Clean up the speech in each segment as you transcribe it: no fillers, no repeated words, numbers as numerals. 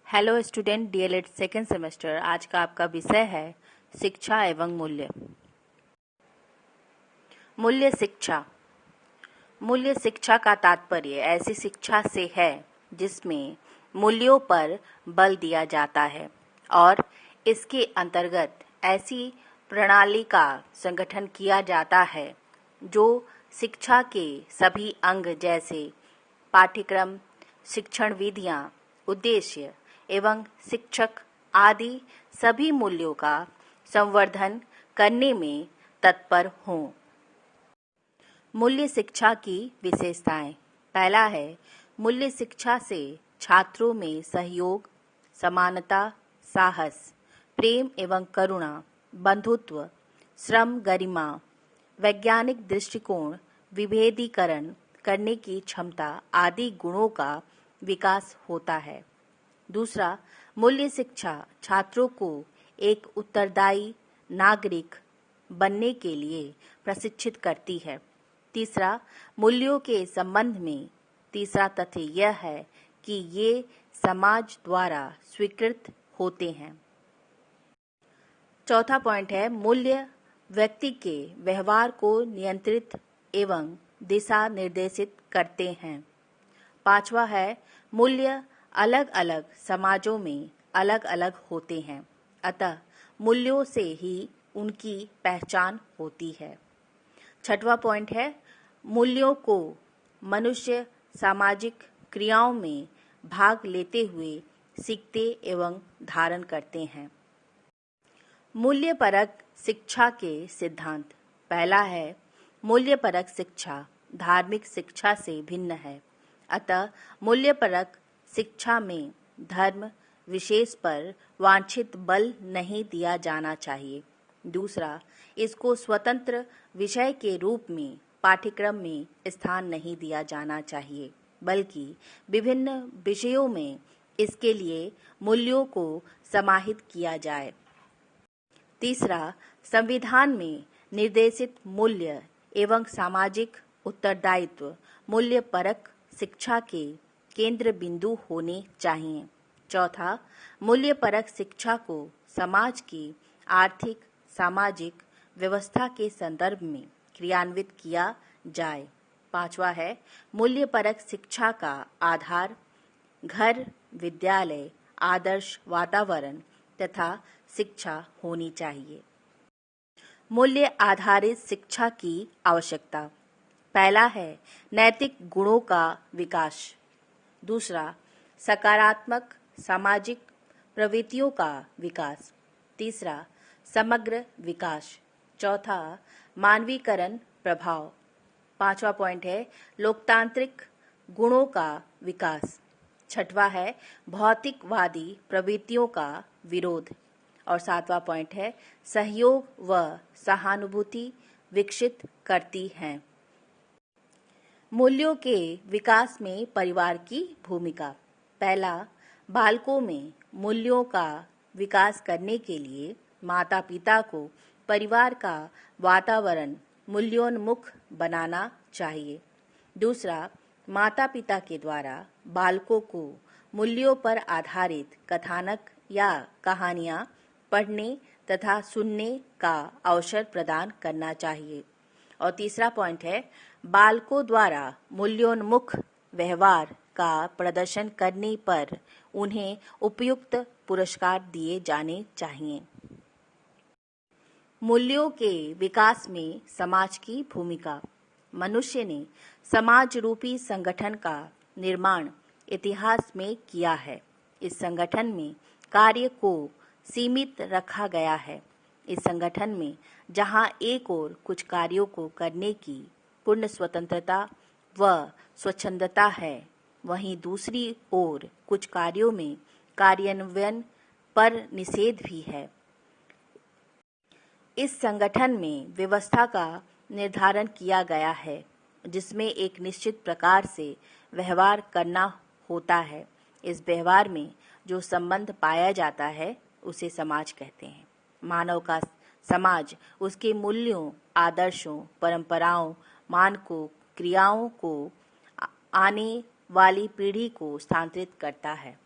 Hello student, DElEd second semester. आज का आपका विषय है शिक्षा एवं मूल्य। मूल्य शिक्षा। मूल्य शिक्षा का तात्पर्य ऐसी शिक्षा से है जिसमें मूल्यों पर बल दिया जाता है और इसके अंतर्गत ऐसी प्रणाली का संगठन किया जाता है जो शिक्षा के सभी अंग जैसे पाठ्यक्रम, शिक्षण विधियां, उद्देश्य एवं शिक्षक आदि सभी मूल्यों का संवर्धन करने में तत्पर हों। मूल्य शिक्षा की विशेषताएं। पहला है, मूल्य शिक्षा से छात्रों में सहयोग, समानता, साहस, प्रेम एवं करुणा, बंधुत्व, श्रम, गरिमा, वैज्ञानिक दृष्टिकोण, विभेदीकरण करने की क्षमता आदि गुणों का विकास होता है। दूसरा, मूल्य शिक्षा छात्रों को एक उत्तरदायी नागरिक बनने के लिए प्रशिक्षित करती है। तीसरा, मूल्यों के संबंध में तीसरा तथ्य यह है कि ये समाज द्वारा स्वीकृत होते हैं। चौथा पॉइंट है, मूल्य व्यक्ति के व्यवहार को नियंत्रित एवं दिशा निर्देशित करते हैं। पांचवा है, मूल्य अलग अलग समाजों में अलग अलग होते हैं, अतः मूल्यों से ही उनकी पहचान होती है। छठवां पॉइंट है, मूल्यों को मनुष्य सामाजिक क्रियाओं में भाग लेते हुए सीखते एवं धारण करते हैं। मूल्यपरक शिक्षा के सिद्धांत। पहला है, मूल्यपरक शिक्षा धार्मिक शिक्षा से भिन्न है, अतः मूल्यपरक शिक्षा में धर्म विशेष पर वांछित बल नहीं दिया जाना चाहिए। दूसरा, इसको स्वतंत्र विषय के रूप में पाठ्यक्रम में स्थान नहीं दिया जाना चाहिए, बल्कि विभिन्न विषयों में इसके लिए मूल्यों को समाहित किया जाए। तीसरा, संविधान में निर्देशित मूल्य एवं सामाजिक उत्तरदायित्व मूल्यपरक शिक्षा के केंद्र बिंदु होने चाहिए। चौथा, मूल्यपरक शिक्षा को समाज की आर्थिक सामाजिक व्यवस्था के संदर्भ में क्रियान्वित किया जाए। पांचवा है, मूल्यपरक शिक्षा का आधार घर, विद्यालय, आदर्श वातावरण तथा शिक्षा होनी चाहिए। मूल्य आधारित शिक्षा की आवश्यकता। पहला है, नैतिक गुणों का विकास। दूसरा, सकारात्मक सामाजिक प्रवृत्तियों का विकास। तीसरा, समग्र विकास। चौथा, मानवीकरण प्रभाव। पांचवा पॉइंट है, लोकतांत्रिक गुणों का विकास। छठवा है, भौतिकवादी प्रवृत्तियों का विरोध। और सातवां पॉइंट है, सहयोग व सहानुभूति विकसित करती हैं। मूल्यों के विकास में परिवार की भूमिका। पहला, बालकों में मूल्यों का विकास करने के लिए माता पिता को परिवार का वातावरण मूल्योन्मुख बनाना चाहिए। दूसरा, माता पिता के द्वारा बालकों को मूल्यों पर आधारित कथानक या कहानियां पढ़ने तथा सुनने का अवसर प्रदान करना चाहिए। और तीसरा पॉइंट है, बालकों द्वारा मूल्योन्मुख व्यवहार का प्रदर्शन करने पर उन्हें उपयुक्त पुरस्कार दिए जाने चाहिए। मूल्यों के विकास में समाज की भूमिका। मनुष्य ने समाज रूपी संगठन का निर्माण इतिहास में किया है। इस संगठन में कार्य को सीमित रखा गया है। इस संगठन में जहां एक ओर कुछ कार्यों को करने की पूर्ण स्वतंत्रता व स्वच्छंदता है, वहीं दूसरी ओर कुछ कार्यों में कार्यान्वयन पर निषेध भी है। इस संगठन में व्यवस्था का निर्धारण किया गया है, जिसमें एक निश्चित प्रकार से व्यवहार करना होता है। इस व्यवहार में जो संबंध पाया जाता है उसे समाज कहते हैं। मानव का समाज उसके मूल्यों, आदर्शों, परंपराओं, मानकों, क्रियाओं को आने वाली पीढ़ी को स्थानांतरित करता है।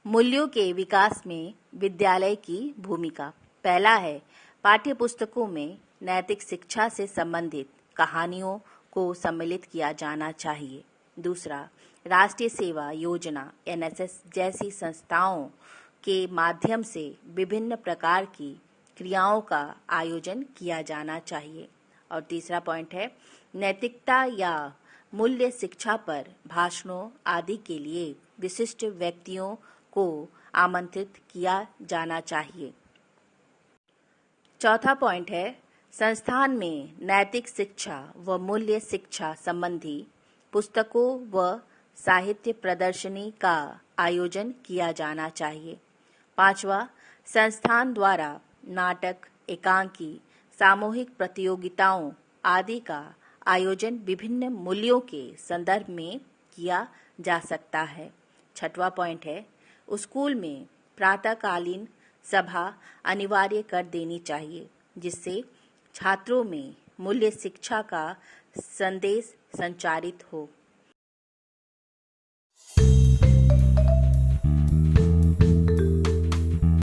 मूल्यों के विकास में विद्यालय की भूमिका। पहला है, पाठ्य पुस्तकों में नैतिक शिक्षा से संबंधित कहानियों को सम्मिलित किया जाना चाहिए। दूसरा, राष्ट्रीय सेवा योजना एनएसएस जैसी संस्थाओं के माध्यम से विभिन्न प्रकार की क्रियाओं का आयोजन किया जाना चाहिए। और तीसरा पॉइंट है, नैतिकता या मूल्य शिक्षा पर भाषणों आदि के लिए विशिष्ट व्यक्तियों को आमंत्रित किया जाना चाहिए। चौथा पॉइंट है, संस्थान में नैतिक शिक्षा व मूल्य शिक्षा संबंधी पुस्तकों व साहित्य प्रदर्शनी का आयोजन किया जाना चाहिए। पांचवा, संस्थान द्वारा नाटक, एकांकी, सामूहिक प्रतियोगिताओं आदि का आयोजन विभिन्न मूल्यों के संदर्भ में किया जा सकता है। छठवां पॉइंट है, स्कूल में प्रातःकालीन सभा अनिवार्य कर देनी चाहिए, जिससे छात्रों में मूल्य शिक्षा का संदेश संचारित हो।